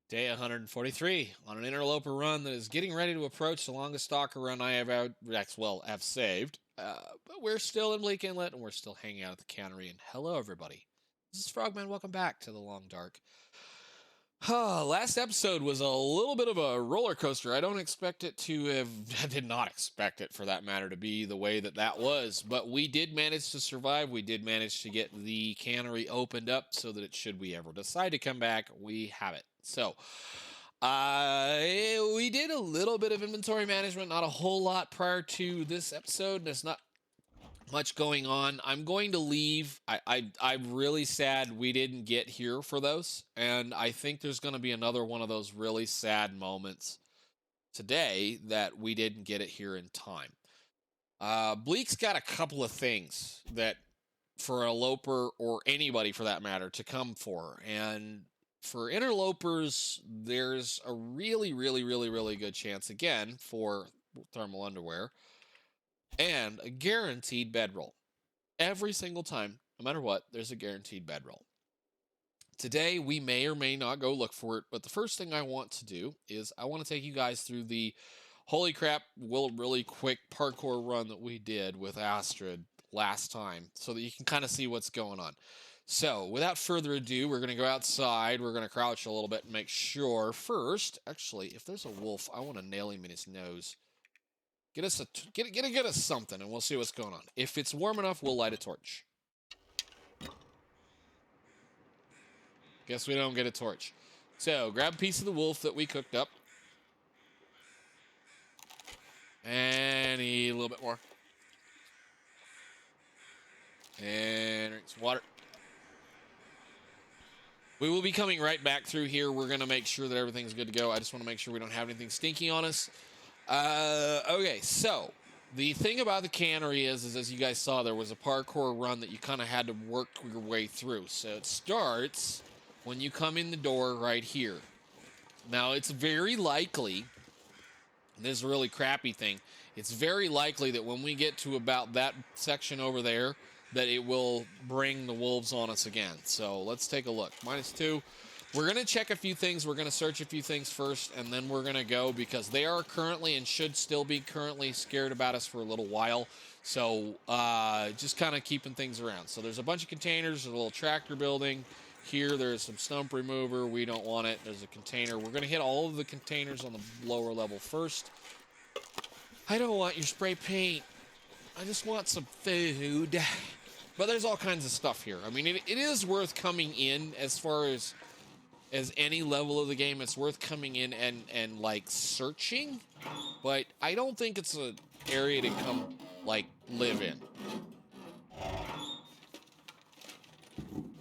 Day 143 on an interloper run that is getting ready to approach the longest stalker run I have have saved. But we're still in Bleak Inlet and we're still hanging out at the Cannery. And hello, everybody. This is Frogman. Welcome back to the Long Dark. Last episode was a little bit of a roller coaster. I don't expect it to have, I did not expect it for that matter to be the way that was, but we did manage to survive. We did manage to get the cannery opened up so that should we ever decide to come back, we have it. So, we did a little bit of inventory management, not a whole lot prior to this episode. There's not much going on. I'm going to leave. I'm really sad we didn't get here for those, and I think there's going to be another one of those really sad moments today that we didn't get it here in time. Bleak's got a couple of things that for a loper or anybody for that matter to come for, and for interlopers, there's a really good chance again for thermal underwear and a guaranteed bedroll. Every single time, no matter what, there's a guaranteed bedroll. Today, we may or may not go look for it, but the first thing I want to do is I want to take you guys through the holy crap, really quick parkour run that we did with Astrid last time so that you can kind of see what's going on. So, without further ado, we're going to go outside. We're going to crouch a little bit and make sure. First, actually, if there's a wolf, I want to nail him in his nose. Get us something, and we'll see what's going on. If it's warm enough, we'll light a torch. Guess we don't get a torch. So, grab a piece of the wolf that we cooked up. And a little bit more. And drink some water. We will be coming right back through here. We're going to make sure that everything's good to go. I just want to make sure we don't have anything stinky on us. Okay, so the thing about the cannery is as you guys saw, there was a parkour run that you kind of had to work your way through. So it starts when you come in the door right here. Now, it's very likely, this is a really crappy thing, it's very likely that when we get to about that section over there, that it will bring the wolves on us again. So let's take a look. -2. We're going to check a few things. We're going to search a few things first, and then we're going to go because they are currently and should still be currently scared about us for a little while. So just kind of keeping things around. So there's a bunch of containers. There's a little tractor building. Here there's some stump remover. We don't want it. There's a container. We're going to hit all of the containers on the lower level first. I don't want your spray paint. I just want some food. But there's all kinds of stuff here. I mean, it is worth coming in as far as any level of the game. It's worth coming in and like searching, but I don't think it's an area to come like live in.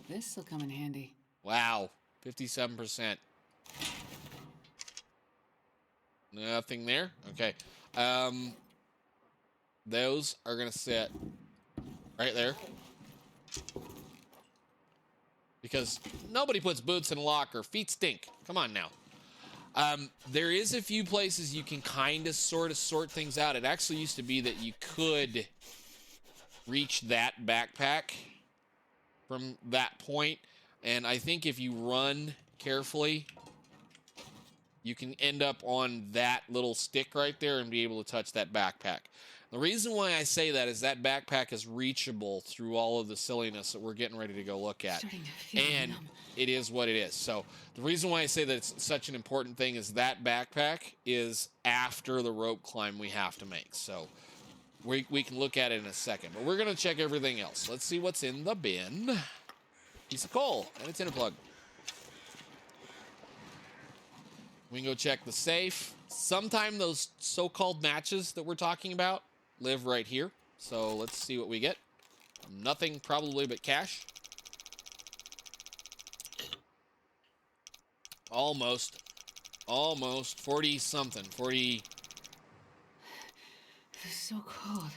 This'll come in handy. Wow, 57%. Nothing there. Okay. Those are gonna sit right there. Because nobody puts boots in a locker. Feet stink. Come on now. There is a few places you can kind of sort things out. It actually used to be that you could reach that backpack from that point. And I think if you run carefully, you can end up on that little stick right there and be able to touch that backpack. The reason why I say that is that backpack is reachable through all of the silliness that we're getting ready to go look at. And it is what it is. So the reason why I say that it's such an important thing is that backpack is after the rope climb we have to make. So we can look at it in a second. But we're going to check everything else. Let's see what's in the bin. Piece of coal and a tinner plug. We can go check the safe. Sometime those so-called matches that we're talking about live right here. So let's see what we get. Nothing probably but cash. Almost 40 something. 40. It's so cold.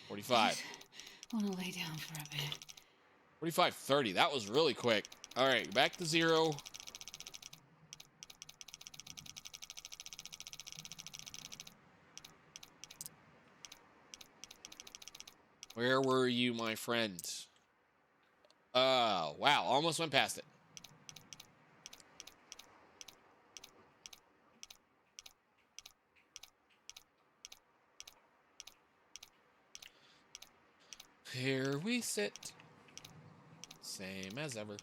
45. I want to lay down for a bit. 45, 30. That was really quick. All right, back to 0. Where were you, my friend? Wow, almost went past it. Here we sit. Same as ever.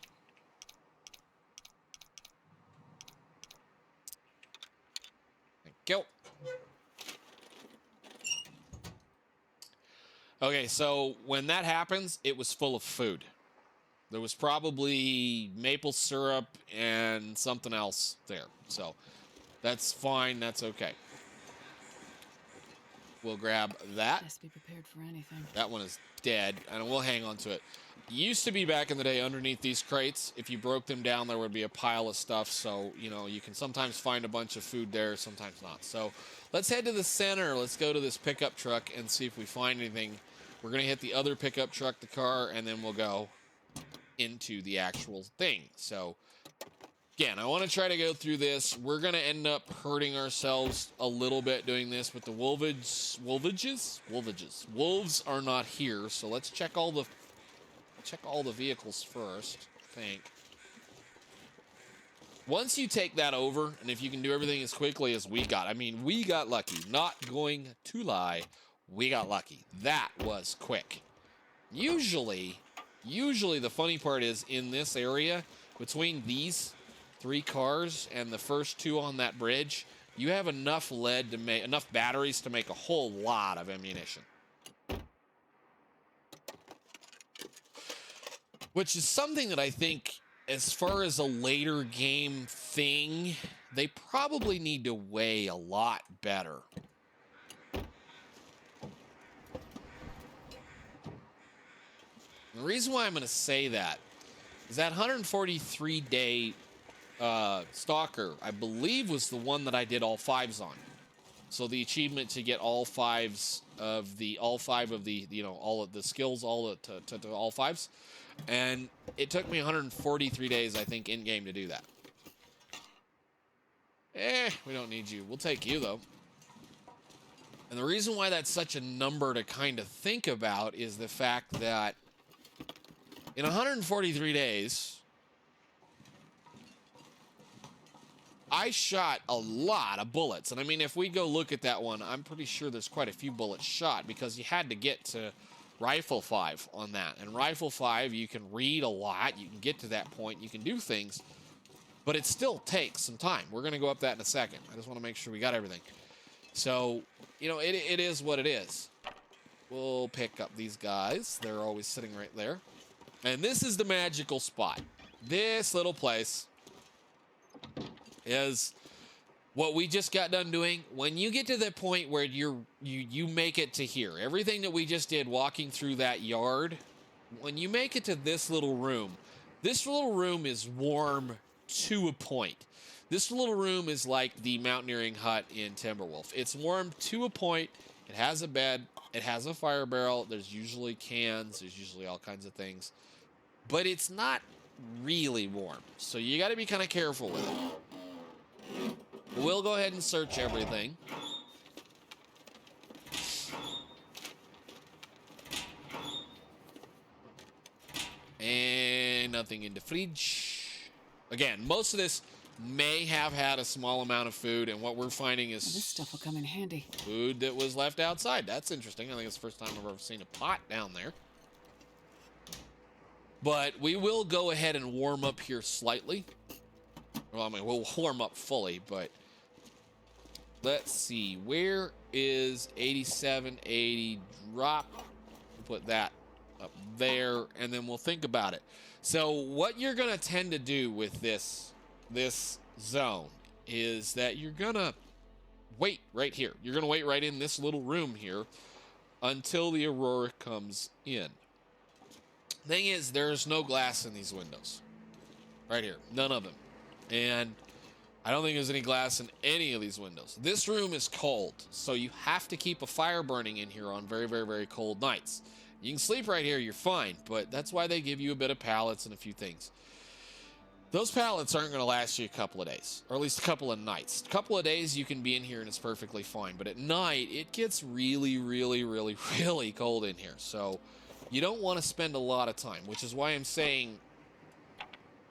Thank you. Okay, so when that happens, it was full of food. There was probably maple syrup and something else there. So that's fine. That's okay. We'll grab that. Best be prepared for anything. That one is dead, and we'll hang on to it. Used to be back in the day underneath these crates. If you broke them down, there would be a pile of stuff. So, you know, you can sometimes find a bunch of food there, sometimes not. So let's head to the center. Let's go to this pickup truck and see if we find anything. We're going to hit the other pickup truck, the car, and then we'll go into the actual thing. So again, I want to try to go through this. We're going to end up hurting ourselves a little bit doing this with the wolves are not here, so let's check all the vehicles first, I think. Once you take that over, and if you can do everything as quickly as we got, I mean, we got lucky. Not going to lie, we got lucky. That was quick. Usually the funny part is in this area, between these 3 cars and the first 2 on that bridge, you have enough lead to make enough batteries to make a whole lot of ammunition. Which is something that I think, as far as a later game thing, they probably need to weigh a lot better. The reason why I'm going to say that is that 143-day Stalker, I believe, was the one that I did all 5s on. So the achievement to get all 5s of the, you know, all of the skills, all to all 5s. And it took me 143 days, I think, in-game to do that. We don't need you. We'll take you, though. And the reason why that's such a number to kind of think about is the fact that in 143 days, I shot a lot of bullets. And I mean, if we go look at that one, I'm pretty sure there's quite a few bullets shot because you had to get to Rifle 5 on that. And Rifle 5, you can read a lot. You can get to that point. You can do things. But it still takes some time. We're going to go up that in a second. I just want to make sure we got everything. So, you know, it is what it is. We'll pick up these guys. They're always sitting right there. And this is the magical spot. This little place is what we just got done doing. When you get to the point where you make it to here, everything that we just did walking through that yard, when you make it to this little room is warm to a point. This little room is like the mountaineering hut in Timberwolf. It's warm to a point. It has a bed. It has a fire barrel. There's usually cans. There's usually all kinds of things. But it's not really warm. So you got to be kind of careful with it. We'll go ahead and search everything. And nothing in the fridge. Again, most of this may have had a small amount of food, and what we're finding is This stuff will come in handy. food that was left outside. That's interesting. I think it's the first time I've ever seen a pot down there. But we will go ahead and warm up here slightly. Well, I mean, we'll warm up fully, but let's see. Where is 8780 drop? We'll put that up there, and then we'll think about it. So what you're going to tend to do with this zone is that you're going to wait right here. You're going to wait right in this little room here until the Aurora comes in. Thing is, there's no glass in these windows. Right here. None of them. And I don't think there's any glass in any of these windows. This room is cold, so you have to keep a fire burning in here on very, very, very cold nights. You can sleep right here, you're fine, but that's why they give you a bit of pallets and a few things. Those pallets aren't going to last you a couple of days, or at least a couple of nights. A couple of days you can be in here and it's perfectly fine, but at night it gets really, really, really, really cold in here. So you don't want to spend a lot of time, which is why I'm saying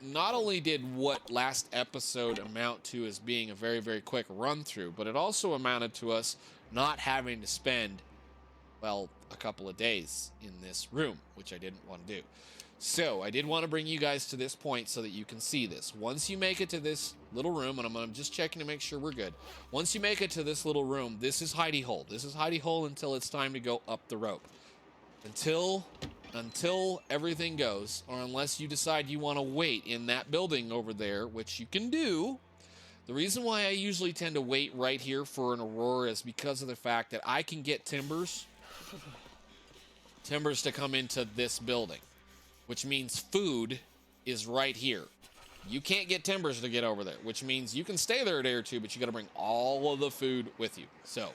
not only did what last episode amount to as being a very, very quick run through, but it also amounted to us not having to spend well, a couple of days in this room, which I didn't want to do. So I did want to bring you guys to this point so that you can see this. Once you make it to this little room, and I'm just checking to make sure we're good. Once you make it to this little room, this is hidey hole. This is hidey hole until it's time to go up the rope. Until everything goes, or unless you decide you want to wait in that building over there, which you can do. The reason why I usually tend to wait right here for an Aurora is because of the fact that I can get timbers to come into this building, which means food is right here. You can't get timbers to get over there, which means you can stay there a day or two, but you got to bring all of the food with you. So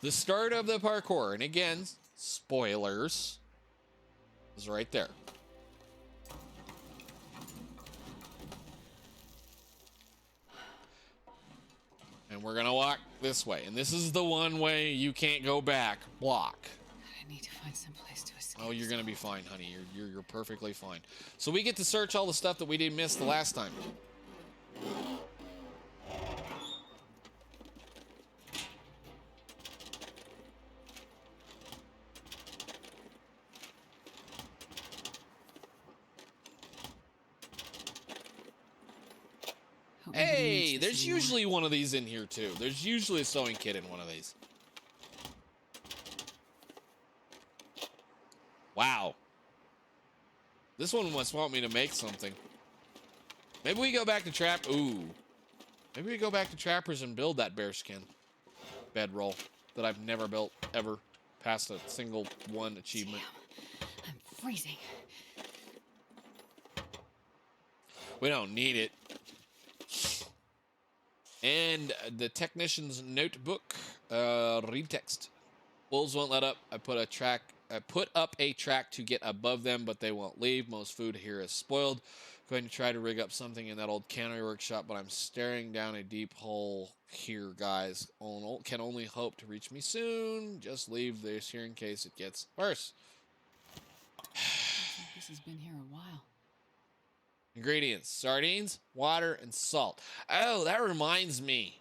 the start of the parkour, and again, spoilers, is right there. And we're gonna walk this way, and this is the one way you can't go back. Block. I need to find some place to escape. Oh, you're gonna be fine, honey. You're perfectly fine. So we get to search all the stuff that we didn't miss the last time. Hey, there's usually one of these in here too. There's usually a sewing kit in one of these. Wow. This one must want me to make something. Maybe we go back to trap. Ooh. Maybe we go back to trappers and build that bearskin bedroll that I've never built ever past a single one achievement. Damn, I'm freezing. We don't need it. And the technician's notebook, read text. Wolves won't let up. I put up a track to get above them, but they won't leave. Most food here is spoiled. Going to try to rig up something in that old cannery workshop, but I'm staring down a deep hole here, guys. Can only hope to reach me soon. Just leave this here in case it gets worse. Looks like this has been here a while. Ingredients: sardines, water, and salt. Oh, that reminds me.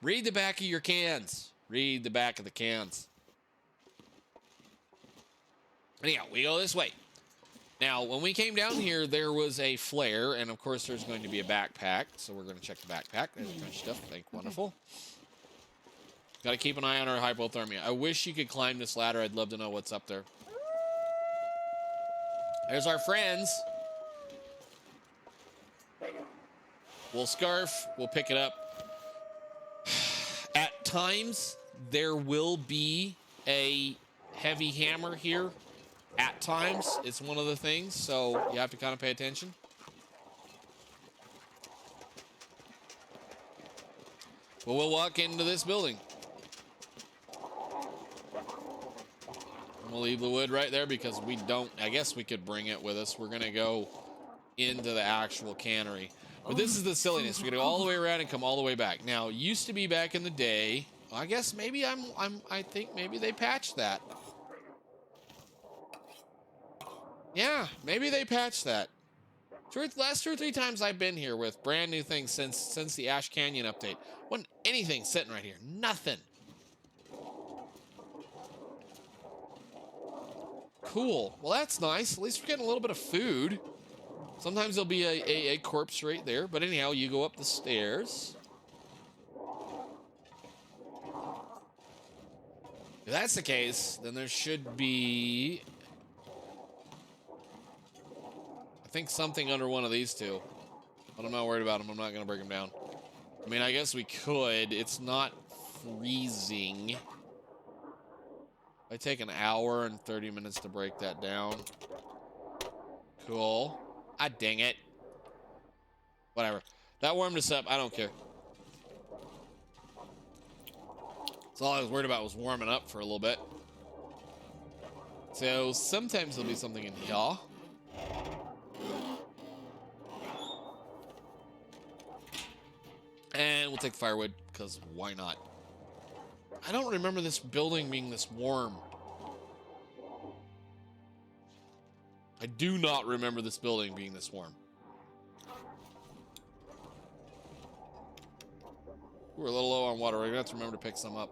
Read the back of your cans. Read the back of the cans. Anyhow, we go this way. Now, when we came down here, there was a flare, and of course there's going to be a backpack, so we're going to check the backpack. There's a bunch of stuff. Wonderful. Got to keep an eye on our hypothermia. I wish you could climb this ladder. I'd love to know what's up there. There's our friends. We'll scarf. We'll pick it up. At times, there will be a heavy hammer here. At times, it's one of the things, so you have to kind of pay attention. But we'll walk into this building. And we'll leave the wood right there because we don't, I guess we could bring it with us. We're going to go into the actual cannery. But this is the silliness. We're going to go all the way around and come all the way back. Now, used to be back in the day, I guess maybe I think maybe they patched that. Yeah, maybe they patched that. Last 2 or 3 times I've been here with brand new things since the Ash Canyon update. Wasn't anything sitting right here. Nothing. Cool. Well, that's nice. At least we're getting a little bit of food. Sometimes there'll be a corpse right there. But anyhow, you go up the stairs. If that's the case, then there should be... I think something under one of these two. But I'm not worried about them. I'm not going to break them down. I mean, I guess we could. It's not freezing. I take an hour and 30 minutes to break that down. Cool. Ah, dang it. Whatever. That warmed us up. I don't care. That's all I was worried about was warming up for a little bit. So sometimes there'll be something in here. And we'll take the firewood, because why not? I don't remember this building being this warm. I do not remember this building being this warm. We're a little low on water. We're going to have to remember to pick some up.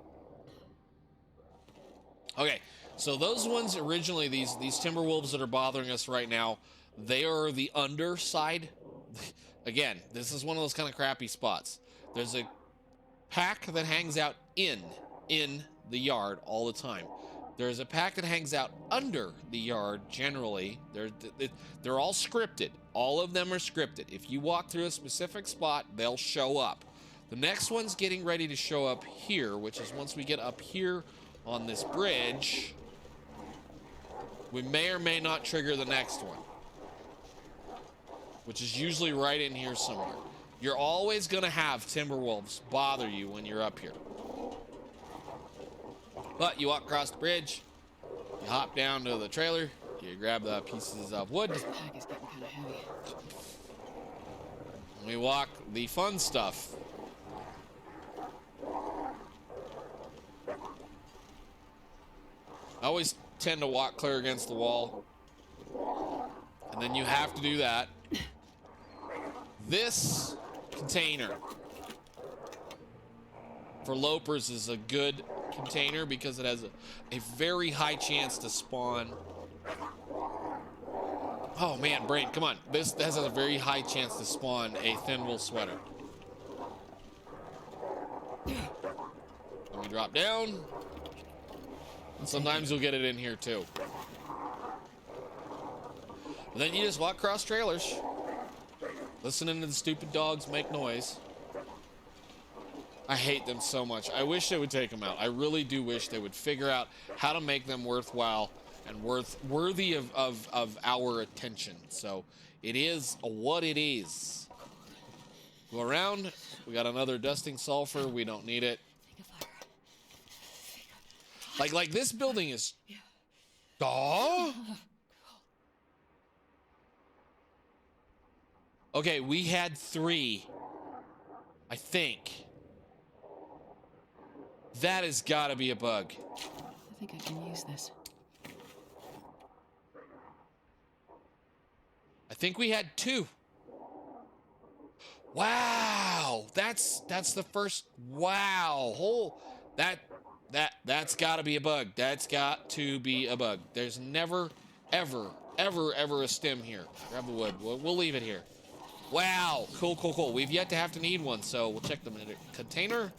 Okay, so those ones originally, these timber wolves that are bothering us right now, they are the underside. Again, this is one of those kind of crappy spots. There's a pack that hangs out in the yard all the time. There's a pack that hangs out under the yard generally. They're all scripted. All of them are scripted. If you walk through a specific spot, they'll show up. The next one's getting ready to show up here, which is once we get up here on this bridge, we may or may not trigger the next one, which is usually right in here somewhere. You're always going to have timber wolves bother you when you're up here. But you walk across the bridge, you hop down to the trailer, you grab the pieces of wood. This pack is getting kind of heavy. And we walk the fun stuff. I always tend to walk clear against the wall. And then you have to do that. This container for lopers is a good container because it has a very high chance to spawn. Oh man, brain, come on. This has a very high chance to spawn a thin wool sweater. Let me drop down. And sometimes you'll get it in here too. But then you just walk across trailers, listening to the stupid dogs make noise. I hate them so much. I wish they would take them out. I really do wish they would figure out how to make them worthwhile and worthy of our attention. So it is what it is. Go around. We got another dusting sulfur. We don't need it. Like this building is. Aw. Okay, we had 3. I think. That has got to be a bug. I think I can use this. I think we had 2. Wow, that's the first. Wow, that's got to be a bug. That's got to be a bug. There's never, ever a stem here. Grab the wood. We'll leave it here. Wow, cool. We've yet to have to need one, so we'll check the container.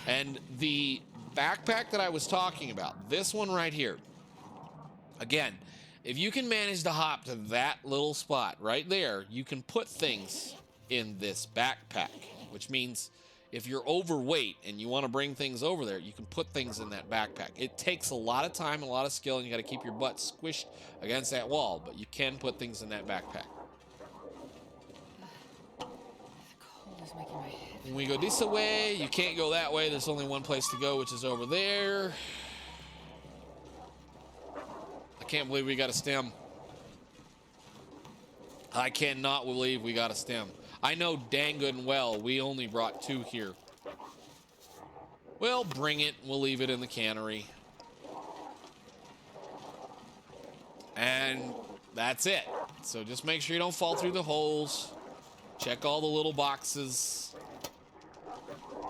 And the backpack that I was talking about, this one right here. Again, if you can manage to hop to that little spot right there, you can put things in this backpack, which means if you're overweight and you want to bring things over there, you can put things in that backpack. It takes a lot of time, a lot of skill, and you got to keep your butt squished against that wall, but you can put things in that backpack. The cold is making my head. When we go this way, you can't go that way. There's only one place to go, which is over there. I can't believe we got a stem. I cannot believe we got a stem. I know dang good and well we only brought 2 here. Well, bring it. We'll leave it in the cannery. And that's it. So just make sure you don't fall through the holes. Check all the little boxes.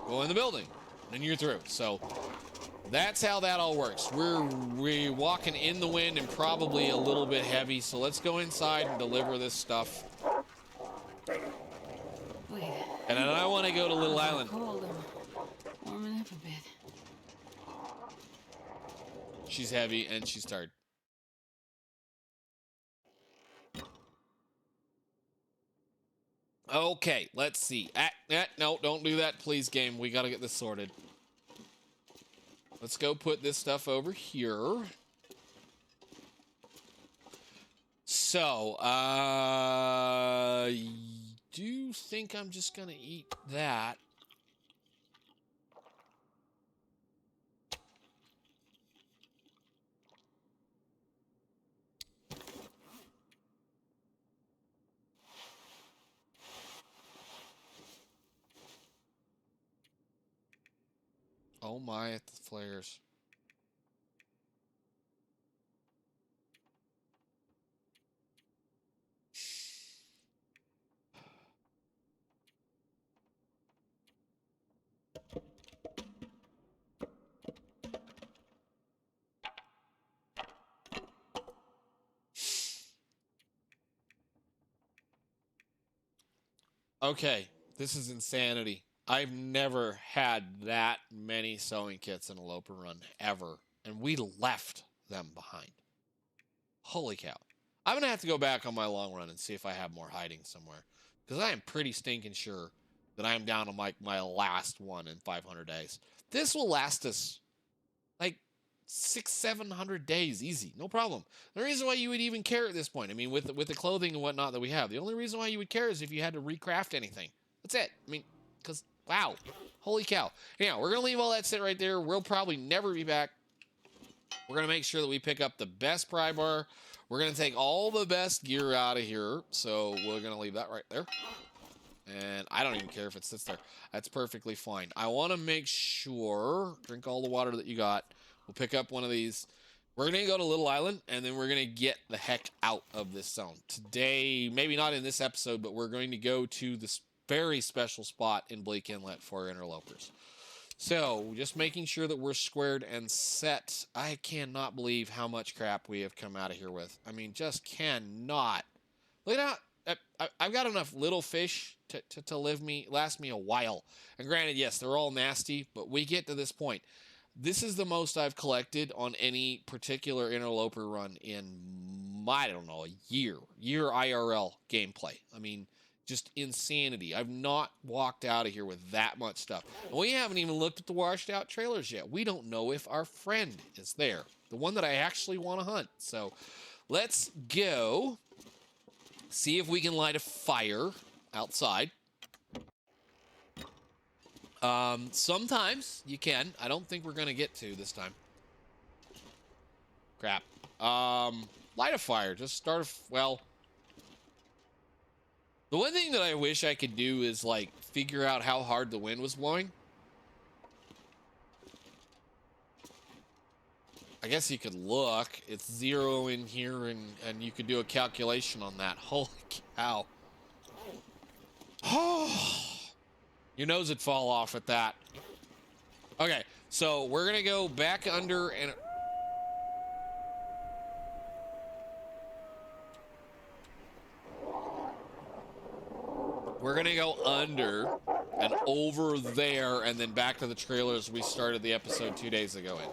Go in the building. Then you're through. So that's how that all works. We're walking in the wind and probably a little bit heavy. So let's go inside and deliver this stuff. Wait. And then I want to go to Little Island. Cold. I'm warming up a bit. She's heavy and she's tired. Okay, let's see. No, don't do that, please, game. We got to get this sorted. Let's go put this stuff over here. So, I do think I'm just going to eat that. Oh my, at the flares. Okay, this is insanity. I've never had that many sewing kits in a Loper run ever, and we left them behind. Holy cow. I'm going to have to go back on my long run and see if I have more hiding somewhere, because I am pretty stinking sure that I am down on my last one in 500 days. This will last us like 600-700 days easy, no problem. The reason why you would even care at this point, I mean, with the clothing and whatnot that we have, the only reason why you would care is if you had to recraft anything. That's it. I mean, because wow, holy cow. Yeah, we're gonna leave all that sit right there. We'll probably never be back. We're gonna make sure that we pick up the best pry bar. We're gonna take all the best gear out of here, so we're gonna leave that right there. And I don't even care if it sits there. That's perfectly fine. I want to make sure, drink all the water that you got. We'll pick up one of these. We're going to go to Little Island, and then we're going to get the heck out of this zone. Today, maybe not in this episode, but we're going to go to this very special spot in Bleak Inlet for interlopers. So, just making sure that we're squared and set. I cannot believe how much crap we have come out of here with. I mean, just cannot. Look at how I've got enough little fish to last me a while. And granted, yes, they're all nasty, but we get to this point. This is the most I've collected on any particular interloper run in, I don't know, a year IRL gameplay. I mean, just insanity. I've not walked out of here with that much stuff. And we haven't even looked at the washed out trailers yet. We don't know if our friend is there, the one that I actually want to hunt. So let's go see if we can light a fire outside. Sometimes you can. I don't think we're going to get to this time. Crap. Light a fire. Just start well, the one thing that I wish I could do is, like, figure out how hard the wind was blowing. I guess you could look. It's 0 in here, and you could do a calculation on that. Holy cow. Oh, your nose would fall off at that. Okay, so we're going to go back under and... We're going to go under and over there and then back to the trailers we started the episode 2 days ago in.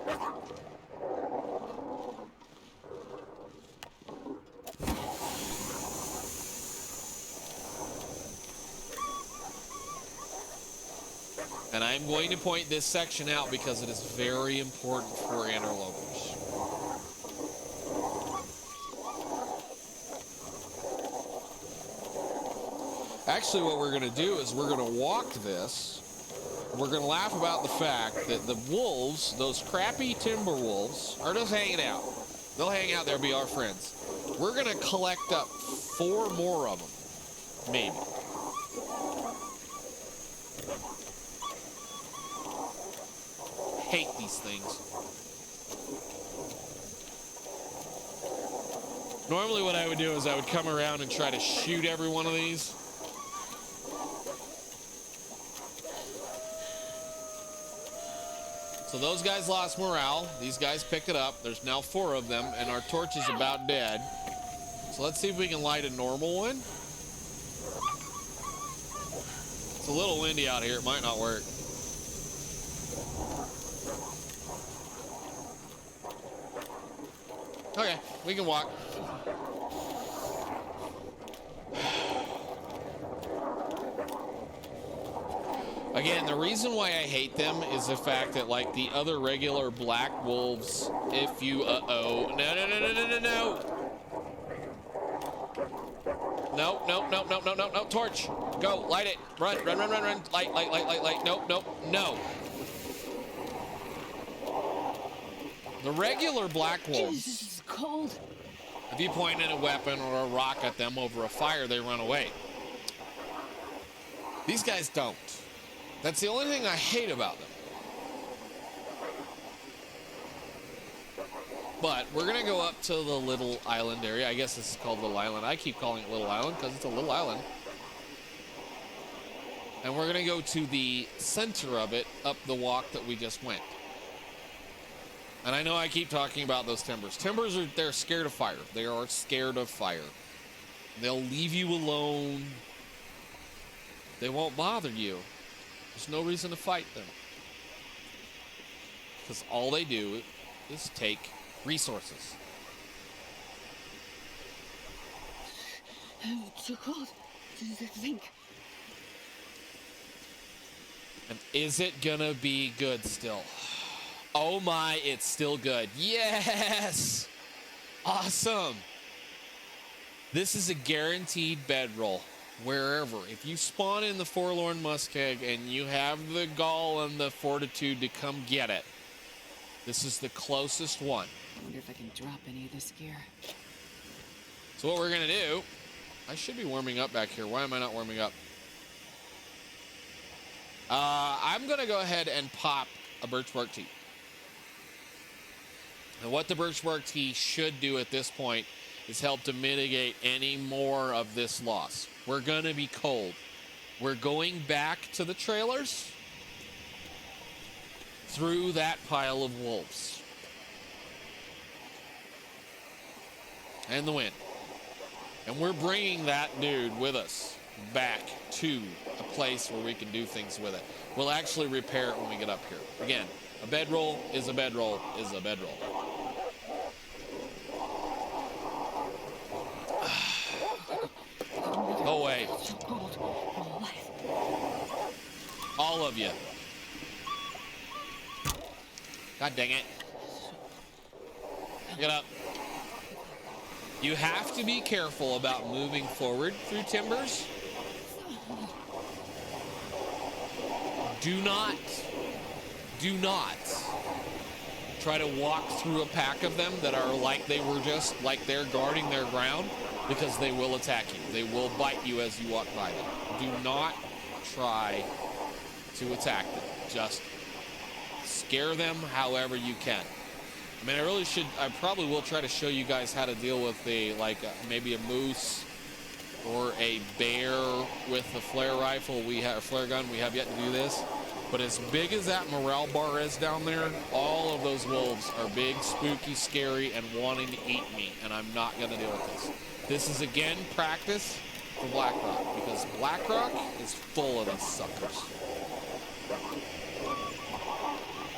And I'm going to point this section out because it is very important for interlopers. Actually, what we're going to do is we're going to walk this. We're going to laugh about the fact that the wolves, those crappy timber wolves, are just hanging out. They'll hang out there, be our friends. We're going to collect up 4 more of them. Maybe. Hate these things. Normally what I would do is I would come around and try to shoot every one of these. So those guys lost morale. These guys picked it up. There's now 4 of them, and our torch is about dead. So let's see if we can light a normal one. It's a little windy out here. It might not work. Okay, we can walk. Again, the reason why I hate them is the fact that, like, the other regular black wolves, if you, no. No, torch. Go, light it. Run. Light. No. The regular black wolves. This is cold. If you point in a weapon or a rock at them over a fire, they run away. These guys don't. That's the only thing I hate about them. But we're going to go up to the Little Island area. I guess this is called Little Island. I keep calling it Little Island because it's a little island. And we're going to go to the center of it, up the walk that we just went. And I know I keep talking about those timbers. Timbers they're scared of fire. They are scared of fire. They'll leave you alone. They won't bother you. There's no reason to fight them. Because all they do is take resources. It's so cold. Does it think? And is it gonna be good still? Oh my, it's still good. Yes! Awesome! This is a guaranteed bedroll. Wherever. If you spawn in the Forlorn Muskeg and you have the gall and the fortitude to come get it, this is the closest one. I wonder if I can drop any of this gear. So what we're gonna do, I should be warming up back here. Why am I not warming up? I'm gonna go ahead and pop a birch bark tea. And what the birch bark tea should do at this point is help to mitigate any more of this loss. We're gonna be cold. We're going back to the trailers through that pile of wolves. And the wind. And we're bringing that dude with us back to a place where we can do things with it. We'll actually repair it when we get up here. Again, a bedroll is a bedroll is a bedroll. Go away. So cold. I'm alive. All of you. God dang it. Get up. You have to be careful about moving forward through timbers. Do not try to walk through a pack of them that are like they were just like they're guarding their ground, because they will attack you. They will bite you as you walk by them. Do not try to attack them. Just scare them however you can. I mean, I probably will try to show you guys how to deal with maybe a moose or a bear with the flare rifle. Flare gun. We have yet to do this. But as big as that morale bar is down there, all of those wolves are big, spooky, scary, and wanting to eat me. And I'm not going to deal with this. This is, again, practice for Blackrock, because Blackrock is full of these suckers.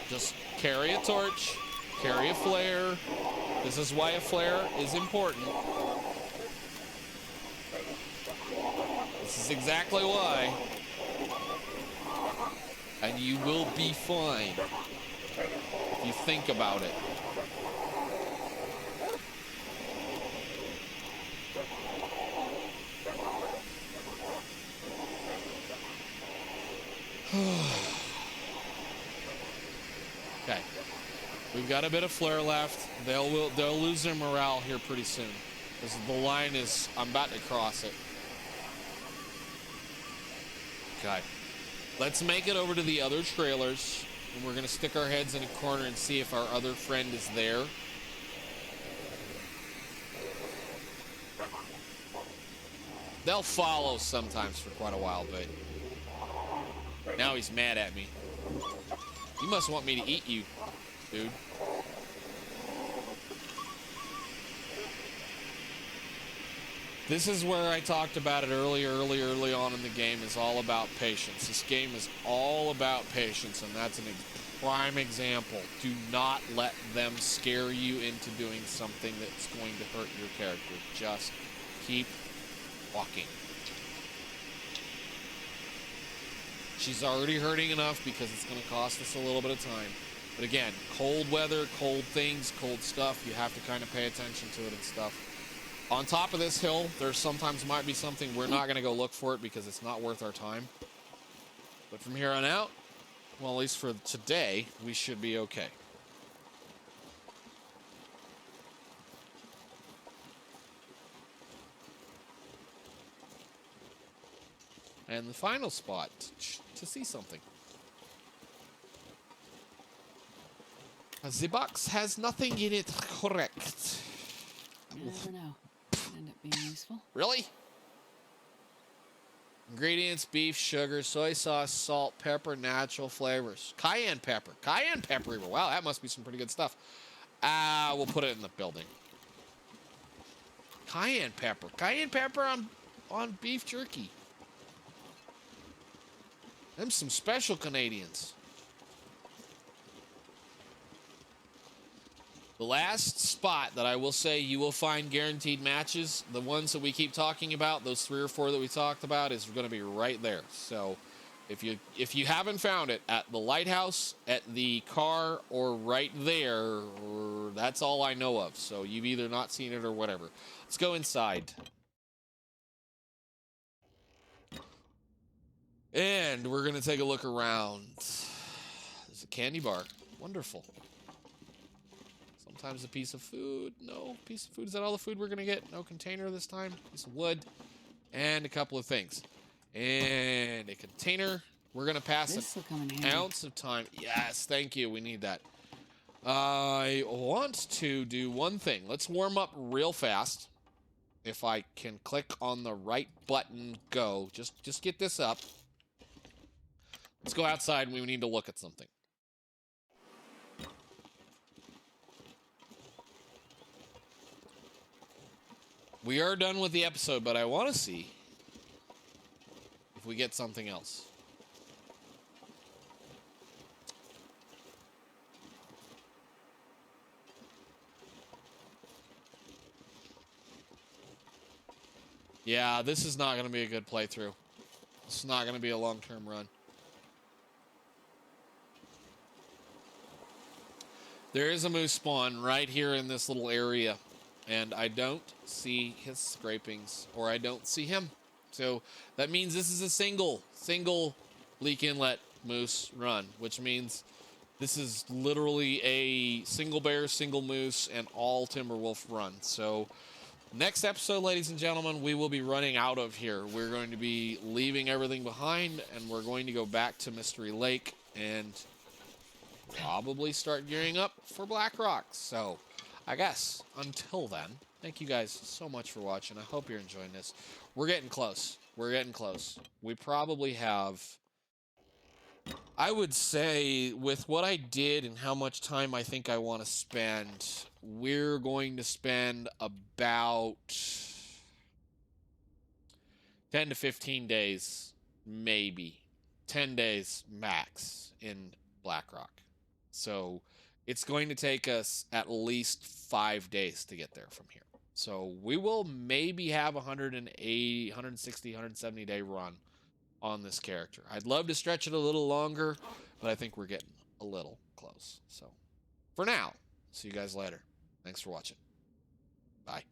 Just carry a torch, carry a flare. This is why a flare is important. This is exactly why. And you will be fine if you think about it. Okay, we've got a bit of flare left. They'll lose their morale here pretty soon, because the line is, I'm about to cross it. Okay, let's make it over to the other trailers, and we're gonna stick our heads in a corner and see if our other friend is there. They'll follow sometimes for quite a while, but now he's mad at me. You must want me to eat you, dude. This is where I talked about it early on in the game. Is all about patience. This game is all about patience, and that's a prime example. Do not let them scare you into doing something that's going to hurt your character. Just keep walking. She's already hurting enough because it's going to cost us a little bit of time. But again, cold weather, cold things, cold stuff, you have to kind of pay attention to it and stuff. On top of this hill, there sometimes might be something. We're not going to go look for it because it's not worth our time. But from here on out, well, at least for today, we should be okay. And the final spot to see something. The box has nothing in it, correct? You never know. Could end up being useful. Really? Ingredients: beef, sugar, soy sauce, salt, pepper, natural flavors. Cayenne pepper. Cayenne pepper. Wow, that must be some pretty good stuff. We'll put it in the building. Cayenne pepper. Cayenne pepper on beef jerky. Them some special Canadians. The last spot that I will say you will find guaranteed matches, the ones that we keep talking about, those 3 or 4 that we talked about, is going to be right there. So if you haven't found it at the lighthouse, at the car, or right there, that's all I know of. So you've either not seen it or whatever. Let's go inside. And we're going to take a look around. There's a candy bar. Wonderful. Sometimes a piece of food. No piece of food. Is that all the food we're going to get? No container this time. Piece of wood. And a couple of things. And a container. We're going to pass an ounce of time. Yes, thank you. We need that. I want to do one thing. Let's warm up real fast. If I can click on the right button, go. Just get this up. Let's go outside and we need to look at something. We are done with the episode, but I want to see if we get something else. Yeah, this is not going to be a good playthrough. This is not going to be a long-term run. There is a moose spawn right here in this little area. And I don't see his scrapings, or I don't see him. So that means this is a single leak inlet moose run, which means this is literally a single bear, single moose, and all timber wolf run. So next episode, ladies and gentlemen, we will be running out of here. We're going to be leaving everything behind, and we're going to go back to Mystery Lake and probably start gearing up for Black Rock. So I guess until then, thank you guys so much for watching. I hope you're enjoying this. We're getting close. We're getting close. We probably have, I would say, with what I did and how much time I think I want to spend, we're going to spend about 10 to 15 days, maybe 10 days max in Black Rock. So it's going to take us at least 5 days to get there from here. So we will maybe have 180, 160, 170 day run on this character. I'd love to stretch it a little longer, but I think we're getting a little close. So for now, see you guys later. Thanks for watching. Bye.